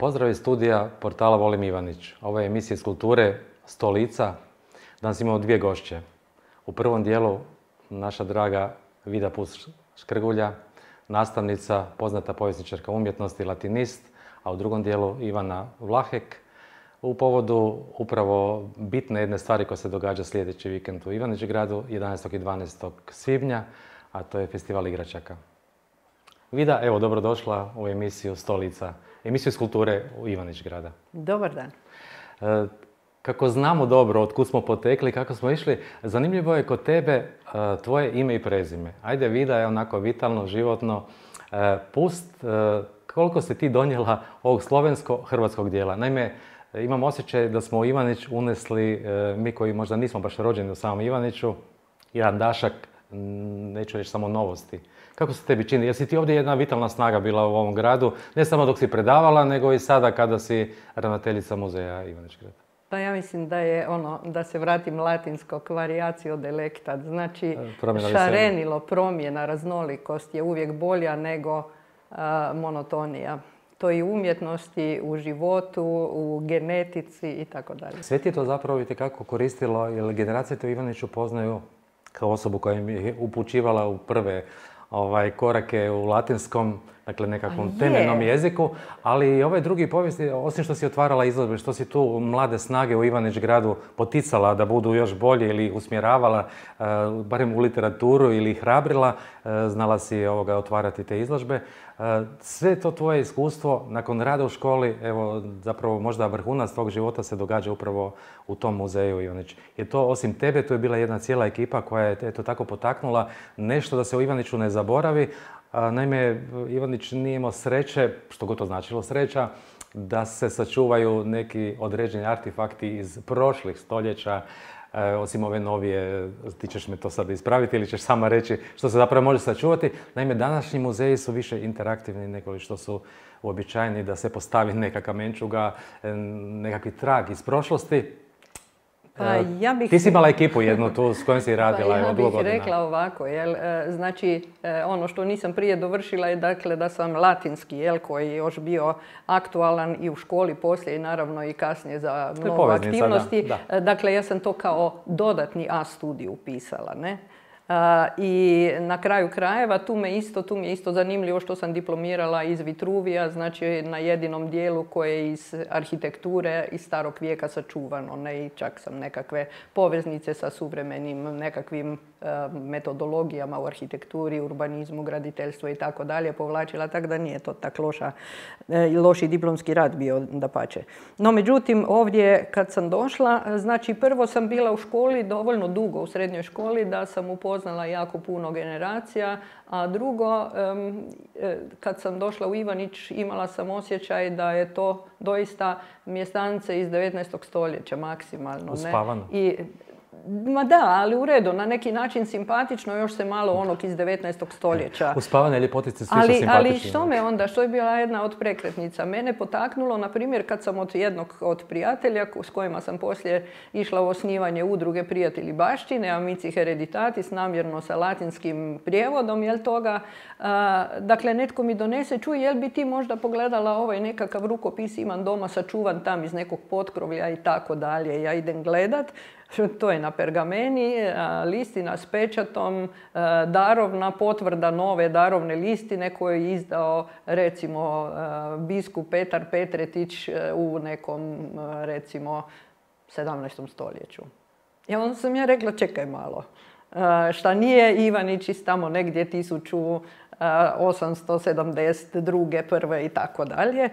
Pozdrav iz studija portala Volim Ivanić. Ovo je emisija iz kulture 100 lica. Danas imamo dvije gošće. U prvom dijelu naša draga Vida Puš-Škrgulja, nastavnica, poznata povjesničarka umjetnosti, latinist, a u drugom dijelu Ivana Vlahek, u povodu upravo bitne jedne stvari koja se događa sljedeći vikend u Ivanić-gradu 11. i 12. svibnja, a to je festival igračaka. Vida, evo, dobrodošla u emisiju 100 lica, emisiju iz kulture u Ivanić-grada. Dobar dan. Kako znamo dobro od kud smo potekli, kako smo išli, zanimljivo je kod tebe tvoje ime i prezime. Ajde, Vida je onako vitalno, životno. Koliko si ti donijela ovog slovensko-hrvatskog dijela? Naime, imam osjećaj da smo u Ivanić unesli, mi koji možda nismo baš rođeni u samom Ivaniću, jedan dašak, neću reći samo novosti. Kako se tebi čini? Jesi ti ovdje jedna vitalna snaga bila u ovom gradu, ne samo dok si predavala, nego i sada kada si ravnateljica muzeja Ivanić-grad? Pa ja mislim da je da se vratim latinskog variacio delectat, znači šarenilo, promjena, raznolikost je uvijek bolja nego monotonija. To i u umjetnosti, u životu, u genetici i tako dalje. Sve ti je to zapravo itekako koristilo, jer generacije te u Ivaniću poznaju kao osobu koja im je upućivala u prve korake u latinskom, dakle nekakvom temeljnom jeziku, ali i ovaj drugi povijesti, osim što si otvarala izložbe, što si tu mlade snage u Ivanić-gradu poticala da budu još bolje ili usmjeravala, barem u literaturu ili hrabrila, znala si otvarati te izložbe. Sve to tvoje iskustvo nakon rada u školi, evo zapravo možda vrhunac tog života se događa upravo u tom muzeju Ivanić. Je to osim tebe, tu je bila jedna cijela ekipa koja je eto tako potaknula nešto da se u Ivaniću ne zaboravi. Naime, Ivanić nije imao sreće, što god to značilo sreća, da se sačuvaju neki određeni artefakti iz prošlih stoljeća, osim ove novije. Ti ćeš me to sad ispraviti ili ćeš sama reći što se zapravo može sačuvati. Naime, današnji muzeji su više interaktivni nego što su uobičajeni da se postavi neka kamenčuga, nekakvi trag iz prošlosti. Ti si imala ekipu jednu tu s kojom si radila ja dugo godina. Ja bih rekla ovako, znači ono što nisam prije dovršila je dakle da sam latinski, koji je još bio aktualan i u školi poslije i naravno i kasnije za mnogo aktivnosti. Da. Dakle, ja sam to kao dodatni A studij upisala, ne? I na kraju krajeva tu mi je isto zanimljivo što sam diplomirala iz Vitruvija, znači na jedinom dijelu koje je iz arhitekture iz starog vijeka sačuvano, ne, i čak sam nekakve poveznice sa suvremenim nekakvim metodologijama u arhitekturi, urbanizmu, graditeljstvu i tako dalje povlačila, tako da nije to tako loši diplomski rad bio, dapače. No, međutim, ovdje kad sam došla, znači prvo sam bila u školi dovoljno dugo, u srednjoj školi, da sam upoznala jako puno generacija, a drugo, kad sam došla u Ivanić, imala sam osjećaj da je to doista mjestance iz 19. stoljeća maksimalno. Uspavano. Ma da, ali u redu, na neki način simpatično, još se malo onog iz 19. stoljeća. Uspavane ljepotice svi su simpatični. Ali što je bila jedna od prekretnica? Mene potaknulo, na primjer, kad sam od jednog od prijatelja s kojima sam poslije išla u osnivanje udruge Prijatelji baštine, Amici Hereditatis, namjerno sa latinskim prijevodom, dakle, netko mi donese, čuj, jel bi ti možda pogledala ovaj nekakav rukopis, imam doma sačuvan tam iz nekog potkrovlja i tako dalje, ja idem gledat. To je na pergameni, listina s pečatom, darovna potvrda nove darovne listine koju je izdao recimo biskup Petar Petretić u nekom recimo 17. stoljeću. I onda sam ja rekla, čekaj malo, šta nije Ivanić tamo negdje 1872. prve i tako dalje.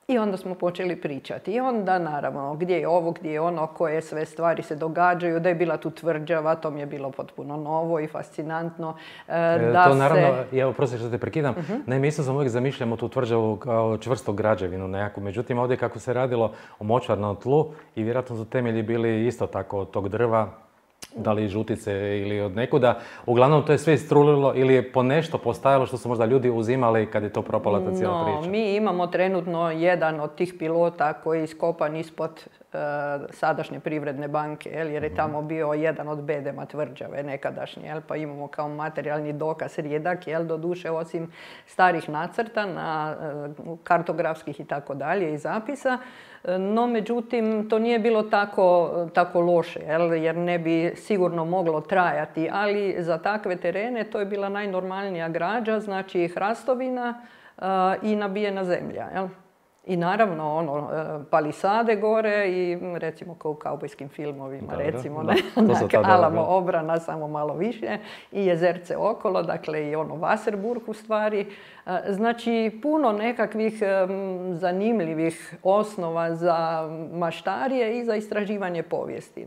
I onda smo počeli pričati. I onda, naravno, gdje je ovo, gdje je ono, koje sve stvari se događaju, da je bila tu tvrđava, to mi je bilo potpuno novo i fascinantno. Naravno, oprosti što te prekidam, naime, isto sam uvijek zamišljamo tu tvrđavu kao čvrstu građevinu nekako. Međutim, ovdje kako se radilo o močvarnom tlu i vjerojatno su temelji bili isto tako od tog drva, da li žutice ili od nekuda. Uglavnom to je sve istrulilo ili je po nešto postajalo što su možda ljudi uzimali kad je to propala ta cijela priča. Mi imamo trenutno jedan od tih pilota koji je iskopan ispod sadašnje Privredne banke, jer je tamo bio jedan od bedema tvrđave nekadašnje, pa imamo kao materijalni dokaz rijedak, doduše osim starih nacrta kartografskih i tako dalje i zapisa. No, međutim, to nije bilo tako loše, jer ne bi sigurno moglo trajati, ali za takve terene to je bila najnormalnija građa, znači hrastovina i nabijena zemlja. I naravno, palisade gore i recimo kao u kaubojskim filmovima, recimo, Alamo obrana, samo malo više, i jezerce okolo, dakle i Wasserburg u stvari. Znači, puno nekakvih zanimljivih osnova za maštarije i za istraživanje povijesti.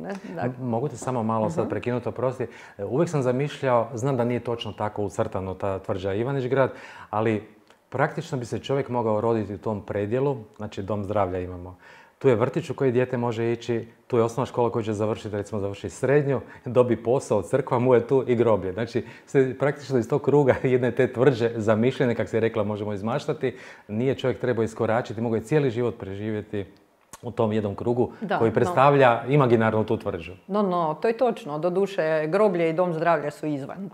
Mogu te samo malo sad prekinuti, oprosti. Uvijek sam zamišljao, znam da nije točno tako ucrtano ta tvrđa Ivanić-Grad, ali praktično bi se čovjek mogao roditi u tom predjelu, znači dom zdravlja imamo. Tu je vrtić u koji dijete može ići, tu je osnovna škola koju će završiti, recimo završi srednju, dobi posao, crkva mu je tu i groblje. Znači, praktično iz tog kruga jedne te tvrđe zamišljene, kako se je rekla, možemo izmaštati, nije čovjek trebao iskoračiti, mogao je cijeli život preživjeti u tom jednom krugu koji predstavlja imaginarnu tu tvrđu. To je točno. Doduše, groblje i dom zdravlja su izvan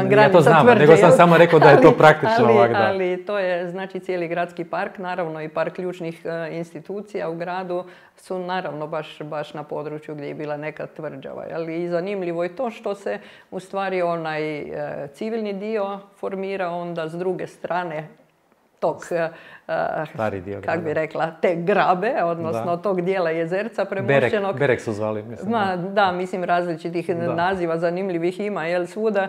granica ja to znam, tvrđe. Nego sam samo rekao da je to praktično ovak da. Ali to je, znači, cijeli gradski park, naravno i par ključnih institucija u gradu su naravno baš na području gdje je bila neka tvrđava. I zanimljivo je to što se u stvari onaj civilni dio formira onda s druge strane tog, kako bi rekla, te grabe, odnosno tog dijela jezerca premošćenog. Berek su zvali, mislim. Mislim, različitih naziva zanimljivih ima, svuda.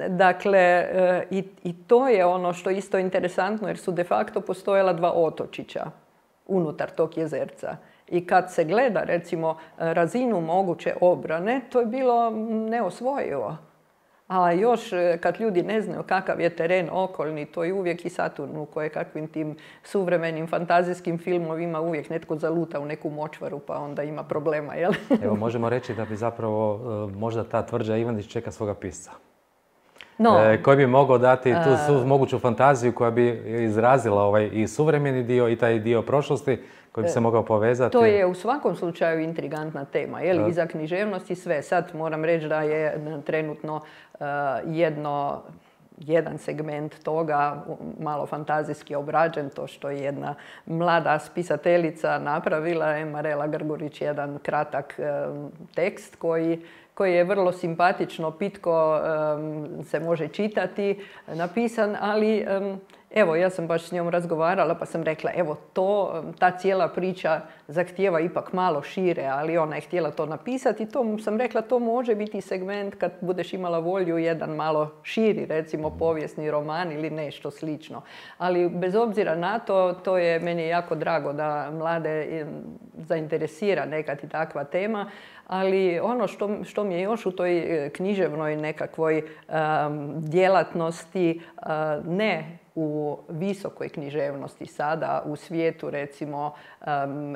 Dakle, i to je ono što je isto interesantno, jer su de facto postojala dva otočića unutar tog jezerca. I kad se gleda, recimo, razinu moguće obrane, to je bilo neosvojivo. A još kad ljudi ne znaju kakav je teren okolni, to je uvijek i Saturn u kakvim tim suvremenim fantazijskim filmovima uvijek netko zaluta u neku močvaru pa onda ima problema, jel? Evo, možemo reći da bi zapravo možda ta tvrđa Ivanić čeka svoga pisca. Koji bi mogao dati tu svu moguću fantaziju koja bi izrazila i suvremeni dio i taj dio prošlosti koji bi se mogao povezati. To je u svakom slučaju intrigantna tema, i za književnost i sve. Sad moram reći da je trenutno jedan segment toga malo fantazijski obrađen, to što je jedna mlada spisateljica napravila, Marela Grgurić, jedan kratak tekst koji je vrlo simpatično, pitko se može čitati, napisan, ali evo, ja sam baš s njom razgovarala pa sam rekla, evo, ta cijela priča zahtijeva ipak malo šire, ali ona je htjela to napisati. To sam rekla, to može biti segment kad budeš imala volju jedan malo širi, recimo povijesni roman ili nešto slično. Ali bez obzira na to je meni jako drago da mlade zainteresira nekad i takva tema. Ali ono što mi je još u toj književnoj nekakvoj djelatnosti, ne u visokoj književnosti sada, u svijetu recimo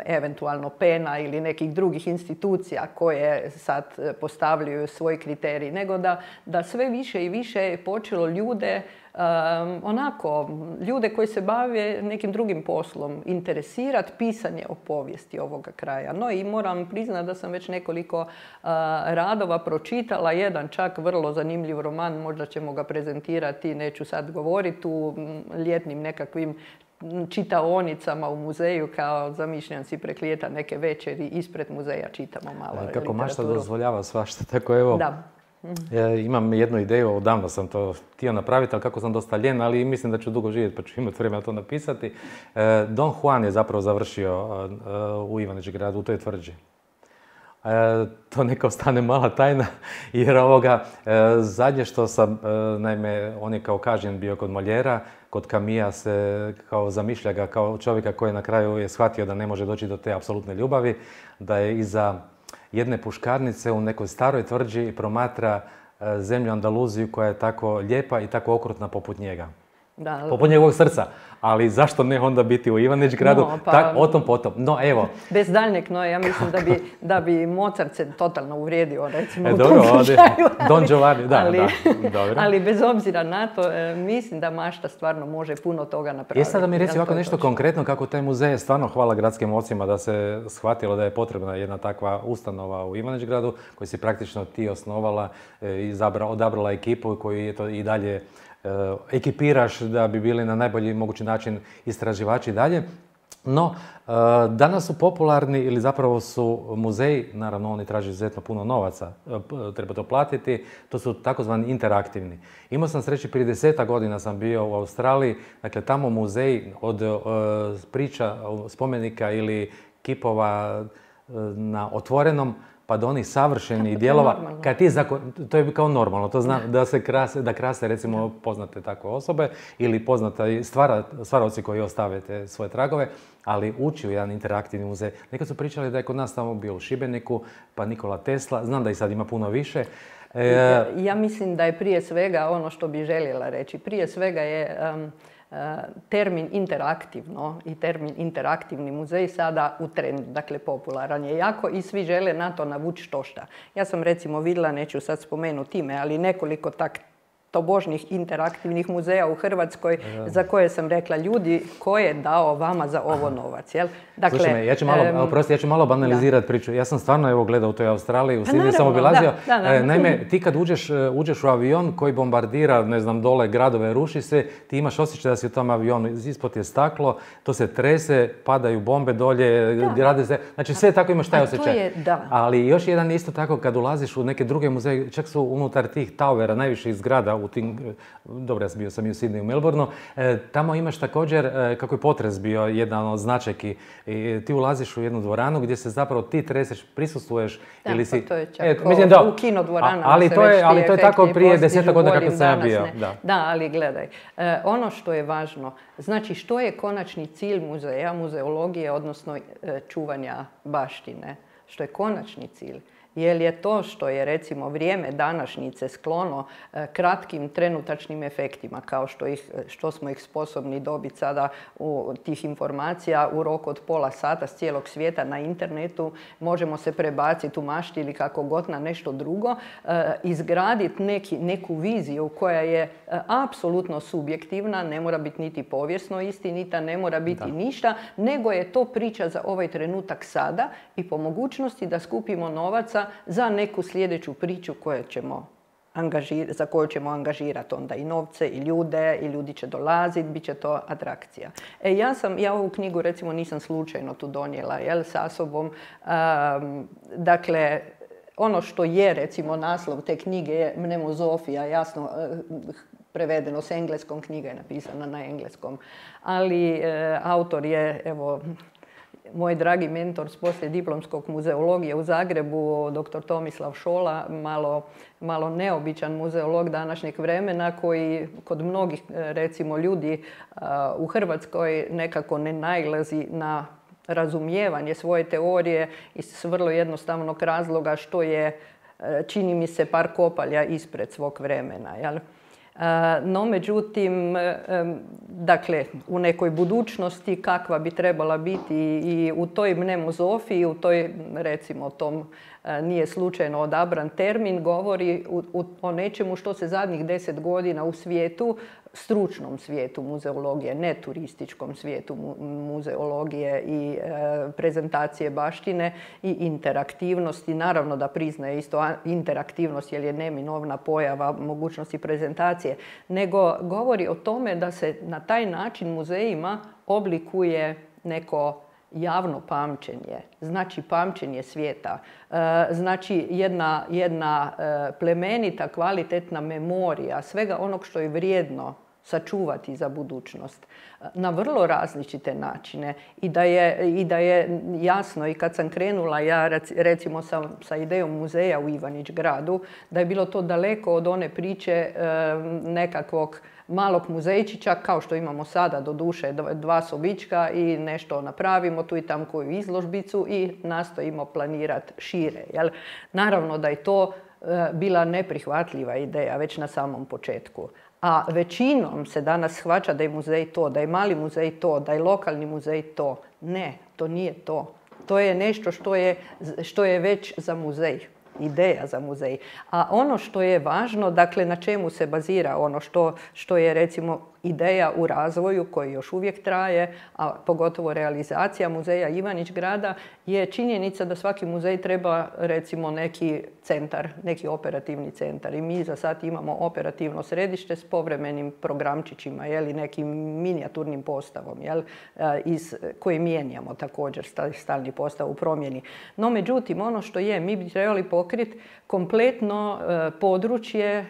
eventualno PEN-a ili nekih drugih institucija koje sad postavljaju svoj kriterij, nego da sve više i više je počelo ljude koji se bave nekim drugim poslom interesirati pisanje o povijesti ovoga kraja. No i moram priznati da sam već nekoliko radova pročitala, jedan čak vrlo zanimljiv roman, možda ćemo ga prezentirati, neću sad govoriti, u ljetnim nekakvim čitaonicama u muzeju, kao zamišljam si preklijeta neke večeri ispred muzeja čitamo malo literaturu. Kako mašta dozvoljava svašta, tako evo. Da. Imam jednu ideju, odavno sam to htio napraviti, ali kako sam dosta ljen, ali mislim da ću dugo živjeti pa ću imati vremena to napisati. Don Juan je zapravo završio u Ivanić-Gradu, u toj tvrđi. To neka ostane mala tajna, jer zadnje što sam, naime, on je kao kažnjen bio kod Moljera, kod Camilla se kao zamišlja ga kao čovjeka koji na kraju je shvatio da ne može doći do te apsolutne ljubavi, da je iza jedne puškarnice u nekoj staroj tvrđi promatra zemlju Andaluziju koja je tako lijepa i tako okrutna poput njega. poput njegovog srca. Ali zašto ne onda biti u Ivanić-Gradu, o tom potom. No, evo. Bez daljnjeg, no, ja mislim da bi Mozart se totalno uvrijedio, recimo, u tom slučaju. Don Giovanni, dobro. Ali bez obzira na to, mislim da mašta stvarno može puno toga napraviti. Sada mi reci ovako nešto konkretno, kako taj muzej, stvarno hvala gradskim ocima da se shvatilo da je potrebna jedna takva ustanova u Ivanić-Gradu, koju si praktično ti osnovala, odabrala ekipu koju je to i dalje ekipiraš da bi bili na najbolji mogući način istraživači dalje. No, danas su popularni ili zapravo su muzeji, naravno oni traže izuzetno puno novaca, treba to platiti, to su takozvani interaktivni. Imao sam sreći, prije 10 godina sam bio u Australiji, dakle tamo muzeji od priča, spomenika ili kipova na otvorenom, pa do onih savršenih dijelova, to je kao normalno, to zna da krase recimo poznate takve osobe ili poznate stvaraoci koji ostavite svoje tragove, ali ući u jedan interaktivni muzej. Nekad su pričali da je kod nas tamo bio u Šibeniku, pa Nikola Tesla, znam da i sad ima puno više. Ja mislim da je prije svega ono što bi željela reći, prije svega je termin interaktivno i termin interaktivni muzej sada u trendu, dakle popularan je jako i svi žele na to navući štošta. Ja sam recimo vidjela, neću sad spomenuti ime, ali nekoliko tobožnih interaktivnih muzeja u Hrvatskoj za koje sam rekla, ljudi, ko je dao vama za ovo novac, jel? Dakle, slušaj me, ja ću malo banalizirati priču. Ja sam stvarno gledao u toj Australiji, u Sidneju sam obilazio. Naime, ti kad uđeš u avion koji bombardira, ne znam, dole gradove, ruši se, ti imaš osjećaj da si u tom avionu, ispod je staklo, to se trese, padaju bombe dolje, grade se, znači sve tako imaš taj osjećaj. Ali još jedan isto tako, kad ulaziš u neke druge muzeje, čak su unutar tih towera, najviših zgrada, dobro, ja sam bio i u Sidneju, u Melbourneu, tamo imaš također, kako je potres bio jedan od značajki, ti ulaziš u jednu dvoranu gdje se zapravo ti treseš, prisustvuješ ili si... to je čak u kinodvoranama ali to je tako prije 10 godina kako sam ja bio. Da, ali gledaj, ono što je važno, znači što je konačni cilj muzeja, muzeologije, odnosno čuvanja baštine, što je konačni cilj. Jer je to što je recimo vrijeme današnjice sklono kratkim trenutačnim efektima, kao što smo ih sposobni dobiti sada u tih informacija u roku od pola sata s cijelog svijeta na internetu, možemo se prebaciti u mašti ili kako god na nešto drugo, izgraditi neku viziju koja je apsolutno subjektivna, ne mora biti niti povijesno istinita, ne mora biti ništa, nego je to priča za ovaj trenutak sada i po mogućnosti da skupimo novaca za neku sljedeću priču za koju ćemo angažirati onda i novce i ljude i ljudi će dolaziti, bit će to atrakcija. Ja ovu knjigu recimo nisam slučajno tu donijela sa sobom. Dakle, ono što je recimo naslov te knjige je Mnemozofija, jasno prevedeno s engleskom, knjiga je napisana na engleskom, ali autor je, evo, moj dragi mentor s poslijediplomskog muzeologije u Zagrebu, dr. Tomislav Šola, malo neobičan muzeolog današnjeg vremena koji kod mnogih recimo ljudi u Hrvatskoj nekako ne nailazi na razumijevanje svoje teorije iz vrlo jednostavnog razloga što je, čini mi se, par kopalja ispred svog vremena, jel? No, međutim, dakle, u nekoj budućnosti kakva bi trebala biti i u toj mnemozofiji, u toj, recimo, tom nije slučajno odabran termin, govori o nečemu što se zadnjih 10 godina u svijetu, stručnom svijetu muzeologije, ne turističkom svijetu muzeologije i prezentacije baštine i interaktivnosti. Naravno da priznaje isto interaktivnost jer je neminovna pojava mogućnosti prezentacije, nego govori o tome da se na taj način muzejima oblikuje neko javno pamćenje, znači pamćenje svijeta, znači jedna plemenita, kvalitetna memorija svega onog što je vrijedno sačuvati za budućnost na vrlo različite načine i da je jasno, i kad sam krenula ja recimo sa idejom muzeja u Ivanić-Gradu, da je bilo to daleko od one priče nekakvog malog muzejčića, kao što imamo sada, doduše 2 sobička i nešto napravimo tu i tam koju izložbicu i nastojimo planirati šire. Jel? Naravno da je to bila neprihvatljiva ideja već na samom početku. A većinom se danas shvaća da je muzej to, da je mali muzej to, da je lokalni muzej to. Ne, to nije to. To je nešto što je već za muzej, ideja za muzej. A ono što je važno, dakle na čemu se bazira ono što je recimo ideja u razvoju koji još uvijek traje, a pogotovo realizacija muzeja Ivanić Grada, je činjenica da svaki muzej treba recimo neki centar, neki operativni centar. I mi za sad imamo operativno središte s povremenim programčićima, nekim minijaturnim postavom, koji mijenjamo također, stalni postav u promjeni. No međutim, ono što mi bi trebali pokriti kompletno područje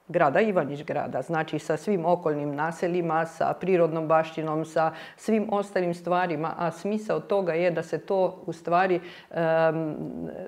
grada Ivanić Grada, znači sa svim okolnim naseljima, sa prirodnom baštinom, sa svim ostalim stvarima, a smisao toga je da se to u stvari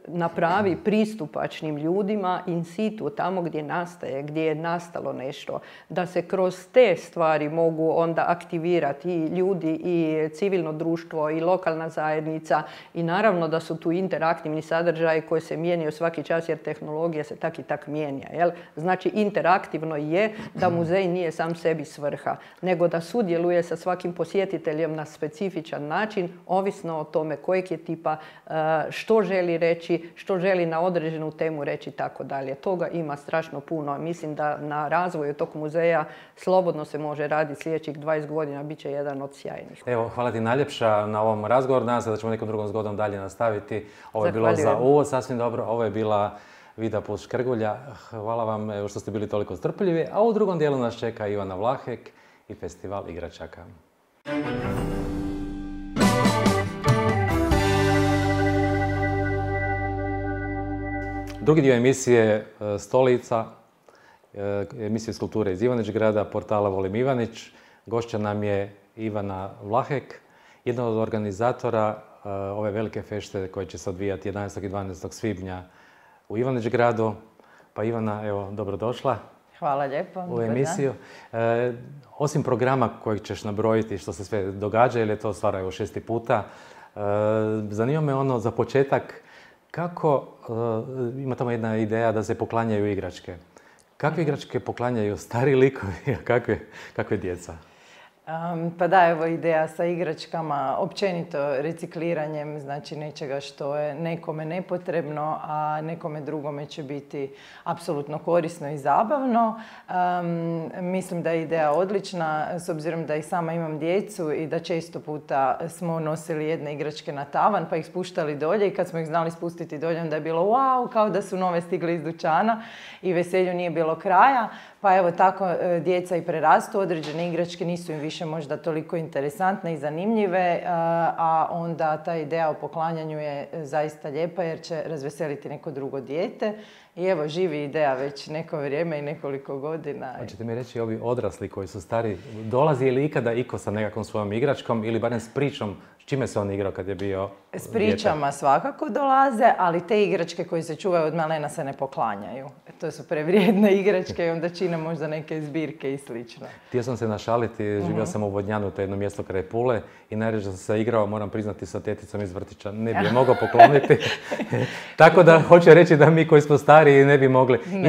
napravi pristupačnim ljudima in situ, tamo gdje nastaje, gdje je nastalo nešto, da se kroz te stvari mogu onda aktivirati i ljudi i civilno društvo i lokalna zajednica i naravno da su tu interaktivni sadržaji koji se mijenjaju svaki čas jer tehnologija se tak i tak mijenja. Znači interaktivno je da muzej nije sam sebi svrha, nego da sudjeluje sa svakim posjetiteljem na specifičan način, ovisno o tome kojeg je tipa, što želi reći, što želi na određenu temu reći, tako dalje. Toga ima strašno puno. Mislim da na razvoju tog muzeja slobodno se može raditi sljedećih 20 godina, bit će jedan od sjajnih. Evo, hvala ti najljepša na ovom razgovoru. Nadam se da ćemo nekom drugom zgodom dalje nastaviti. Ovo je bilo za uvod sasvim dobro. Ovo je bila Vida Puš-Škrgulja. Hvala vam što ste bili toliko strpljivi. A u drugom dijelu nas čeka Ivana Vlahek i festival igračaka. Drugi dio emisije Stolica, emisije Skulpture iz Ivanić Grada, portala Volim Ivanić. Gošća nam je Ivana Vlahek, jedna od organizatora ove velike fešte koje će se odvijati 11. i 12. svibnja u Ivanić Gradu. Pa Ivana, evo, dobrodošla. Hvala lijepo. U emisiju. Osim programa kojeg ćeš nabrojiti što se sve događa, jer je to stvar evo 6. puta, zanima me ono za početak kako, ima tamo jedna ideja da se poklanjaju igračke. Kakve igračke poklanjaju stari likovi, a kakve djeca? Pa da, evo ideja sa igračkama, općenito recikliranjem, znači nečega što je nekome nepotrebno, a nekome drugome će biti apsolutno korisno i zabavno. Mislim da je ideja odlična, s obzirom da i sama imam djecu i da često puta smo nosili jedne igračke na tavan pa ih spuštali dolje i kad smo ih znali spustiti dolje onda je bilo wow, kao da su nove stigle iz dućana i veselju nije bilo kraja. Pa evo tako djeca i prerastu, određene igračke nisu im više možda toliko interesantne i zanimljive, a onda ta ideja o poklanjanju je zaista lijepa jer će razveseliti neko drugo dijete. I evo, živi ideja već neko vrijeme i nekoliko godina. Hoćete mi reći, ovi odrasli koji su stari, dolazi li ikada iko sa nekakvom svojom igračkom ili barem s pričom s čime se on igrao kad je bio S pričama svakako dolaze, ali te igračke koje se čuvaju od malena se ne poklanjaju. To su prevrijedne igračke i onda čine možda neke zbirke i slično. Htio sam se našaliti, živio sam u Vodnjanu, to je jedno mjesto kraj Pule i najređe sam se igrao, moram priznati, sa teticom iz vrtića. Ne bi je mogao pokloniti. Tako da hoću reći da mi koji smo stari ne bi mogli. Ne,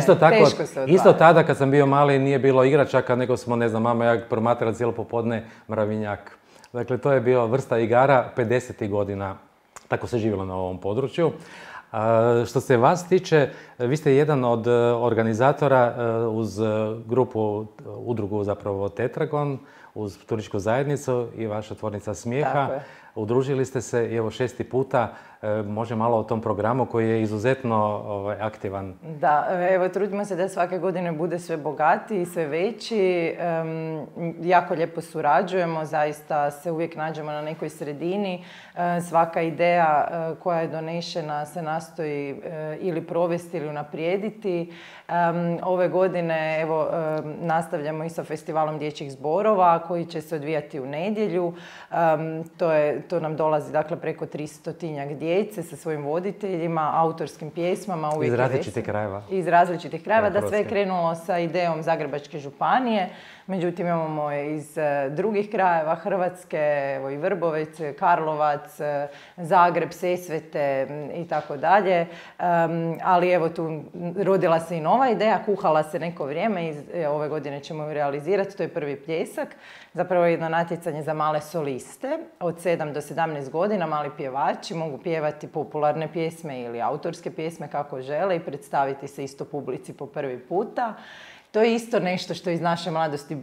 isto tada kad sam bio mali nije bilo igračaka, nego smo, ne znam, mama ja promatrala cijelo popodne mravinjak. Dakle, to je bio vrsta igara 50. godina. Tako se živjelo na ovom području. Što se vas tiče, vi ste jedan od organizatora uz udrugu zapravo Tetragon, uz turističku zajednicu i vaša tvornica smijeha. Udružili ste se i evo 6. puta. Može malo o tom programu koji je izuzetno aktivan. Da, evo trudimo se da svake godine bude sve bogatiji i sve veći. Jako lijepo surađujemo, zaista se uvijek nađemo na nekoj sredini. Svaka ideja koja je donešena se nastoji ili provesti ili unaprijediti. Ove godine evo, nastavljamo i sa festivalom dječjih zborova koji će se odvijati u nedjelju. To je to nam dolazi dakle preko 300-tinjak djece sa svojim voditeljima, autorskim pjesmama. Iz različitih krajeva. Iz različitih krajeva, da sve je krenulo sa idejom Zagrebačke županije. Međutim, imamo iz drugih krajeva Hrvatske, evo i Vrbovec, Karlovac, Zagreb, Sesvete i tako dalje. Ali evo tu rodila se i nova ideja, kuhala se neko vrijeme i ove godine ćemo ju realizirati. To je prvi pljesak. Zapravo je jedno natjecanje za male soliste od 7 do 17 godina. Mali pjevači mogu pjevati popularne pjesme ili autorske pjesme kako žele i predstaviti se isto publici po prvi puta. To je isto nešto što iz naše mladosti,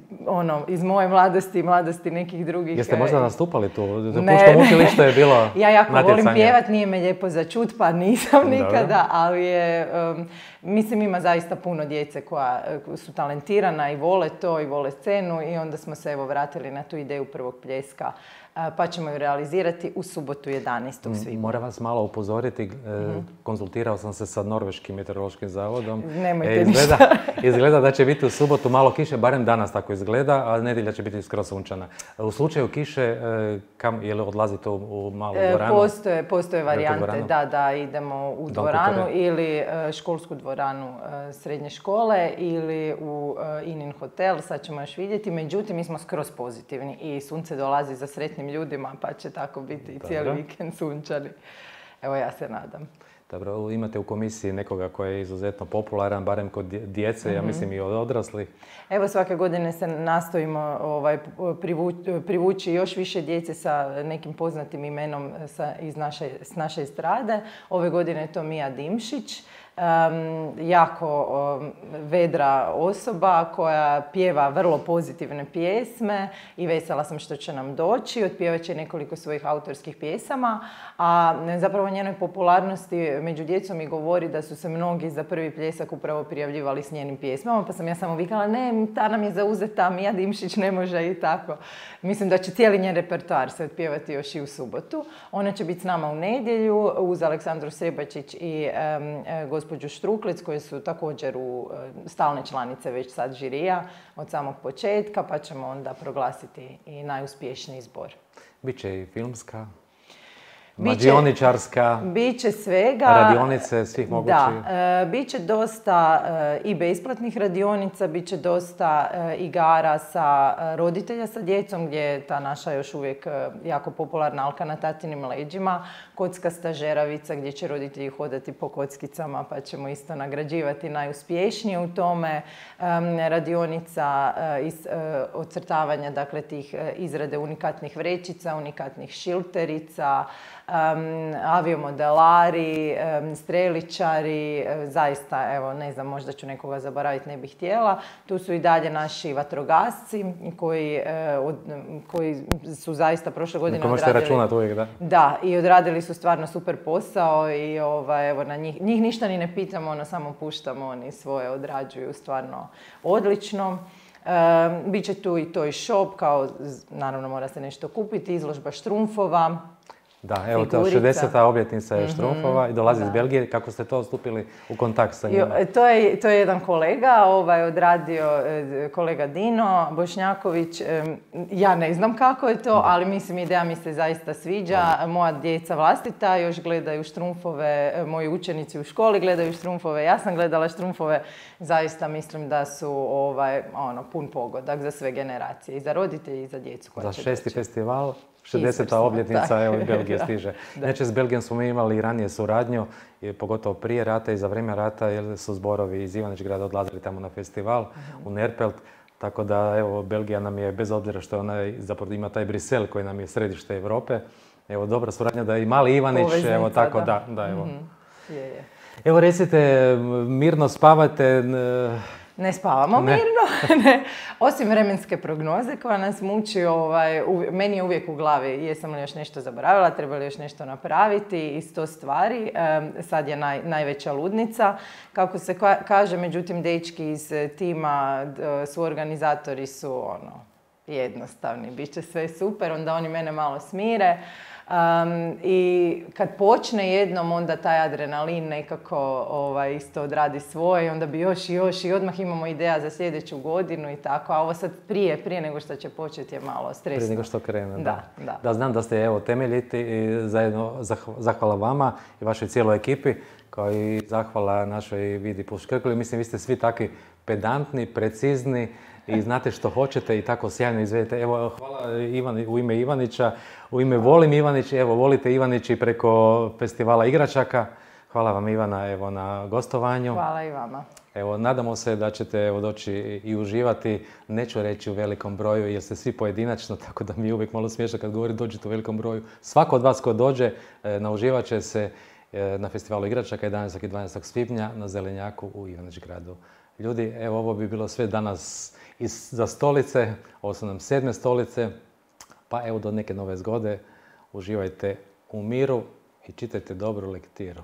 iz moje mladosti i mladosti nekih drugih... Jeste možda nastupali tu? Pučkom učilištu je bilo natjecanje. Ja jako volim pjevat, nije me lijepo za čut, pa nisam nikada, ali je... Mislim, ima zaista puno djece koja su talentirana i vole to i vole scenu i onda smo se evo vratili na tu ideju prvog pljeska. Pa ćemo ju realizirati u subotu 11. svibnja. Moram vas malo upozoriti, konzultirao sam se sa Norveškim meteorološkim zavodom. Nemojte ništa. Izgleda da će biti u subotu malo kiše, barem danas tako izgleda, a nedjelja će biti skroz sunčana. U slučaju kiše, je li odlazite u malu dvoranu? Postoje varijante, da idemo u dvoranu ili školsku dvoranu srednje škole ili u Inin hotel, sad ćemo još vidjeti. Međutim, mi smo skroz pozitivni i sunce dolazi za sretnim ljudima, pa će tako biti i cijeli vikend sunčani. Evo, ja se nadam. Dobro, imate u komisiji nekoga koji je izuzetno popularan, barem kod djece, ja mislim i od odraslih. Evo, svake godine se nastojimo privući još više djece sa nekim poznatim imenom s naše estrade. Ove godine je to Mija Dimšić. Jako vedra osoba koja pjeva vrlo pozitivne pjesme i vesela sam što će nam doći. Otpjevat će nekoliko svojih autorskih pjesama, a zapravo njenoj popularnosti među djecom i govori da su se mnogi za prvi pljesak upravo prijavljivali s njenim pjesmama, pa sam ja samo vikala, ne, ta nam je zauzeta, Mija Dimšić ne može i tako. Mislim da će cijeli njen repertoar se otpjevati još i u subotu. Ona će biti s nama u nedjelju uz Aleksandru Srebačić i gospođu Štruklec, koje su također stalne članice već sad žirija od samog početka, pa ćemo onda proglasiti i najuspješniji zbor. Biće i filmska, mađioničarska, biće svega, radionice svih mogućih. Da, biće dosta i besplatnih radionica, biće dosta igara sa roditelja sa djecom, gdje je ta naša još uvijek jako popularna Alka na tatinim leđima, kockasta žeravica gdje će roditelji hodati po kockicama, pa ćemo isto nagrađivati najuspješnije u tome. Radionica ocrtavanja, dakle, tih izrade unikatnih vrećica, unikatnih šilterica, aviomodelari, streličari, zaista, evo, ne znam, možda ću nekoga zaboraviti, ne bih htjela. Tu su i dalje naši vatrogasci koji su zaista prošle godine odradili... Možete računati uvijek, da? Da, i odradili su stvarno super posao i evo, na njih ništa ni ne pitamo, samo puštamo, oni svoje odrađuju stvarno odlično. Biće tu i Toy Shop, kao naravno mora se nešto kupiti, izložba štrumfova. Da, evo to 60. obljetnica je štrumfova i dolazi iz Belgije. Kako ste to stupili u kontakt sa njima? To je jedan kolega, odradio kolega Dino Bošnjaković. Ja ne znam kako je to, ali mislim, ideja mi se zaista sviđa. Moja djeca vlastita još gledaju štrumfove, moji učenici u školi gledaju štrumfove, ja sam gledala štrumfove. Zaista mislim da su pun pogodak za sve generacije, i za roditelje i za djecu koja će doći. 6. festival. 60. obljetnica, evo, Belgije stiže. Znači, s Belgijom smo imali ranije suradnju, pogotovo prije rata i za vrijeme rata, jer su zborovi iz Ivanić-Grada odlazili tamo na festival u Nerpelt. Tako da, evo, Belgija nam je, bez obzira što ona zapravo ima taj Brisel koji nam je središte Europe, evo, dobra suradnja da i mali Ivanić, poveznica, evo, tako da, evo. Je. Evo, recite, mirno spavate... Ne spavamo mirno, ne. Osim vremenske prognoze koja nas muči, meni je uvijek u glavi jesam li još nešto zaboravila, treba li još nešto napraviti i 100 stvari. Sad je najveća ludnica, kako se kaže, međutim dečki iz tima, suorganizatori su jednostavni, bit će sve super, onda oni mene malo smire. I kad počne jednom, onda taj adrenalin nekako isto odradi svoje, onda bi još i odmah imamo ideja za sljedeću godinu i tako, a ovo sad prije nego što će početi je malo stresno. Prije nego što krene, da. Da, znam da ste temeljiti i zajedno zahvala vama i vašoj cijeloj ekipi, kao i zahvala našoj Vidi Puškrkuli. Mislim, vi ste svi takvi pedantni, precizni i znate što hoćete i tako sjajno izvedete. Evo, hvala u ime Ivanića, u ime Volim Ivanić, evo, volite Ivanić i preko festivala igračaka. Hvala vam, Ivana, na gostovanju. Hvala i vama. Evo, nadamo se da ćete doći i uživati, neću reći u velikom broju, jer ste svi pojedinačno, tako da mi je uvijek malo smiješno kad govorim dođete u velikom broju. Svako od vas ko dođe, nauživat će se na festivalu igračaka 11. i 12. svibnja na Zelenjaku u Ivanić gradu. Ljudi, evo, ovo bi bilo sve danas za stolice, ovo su nam 7. stolice, pa evo do neke nove zgode, uživajte u miru i čitajte dobru lektiru.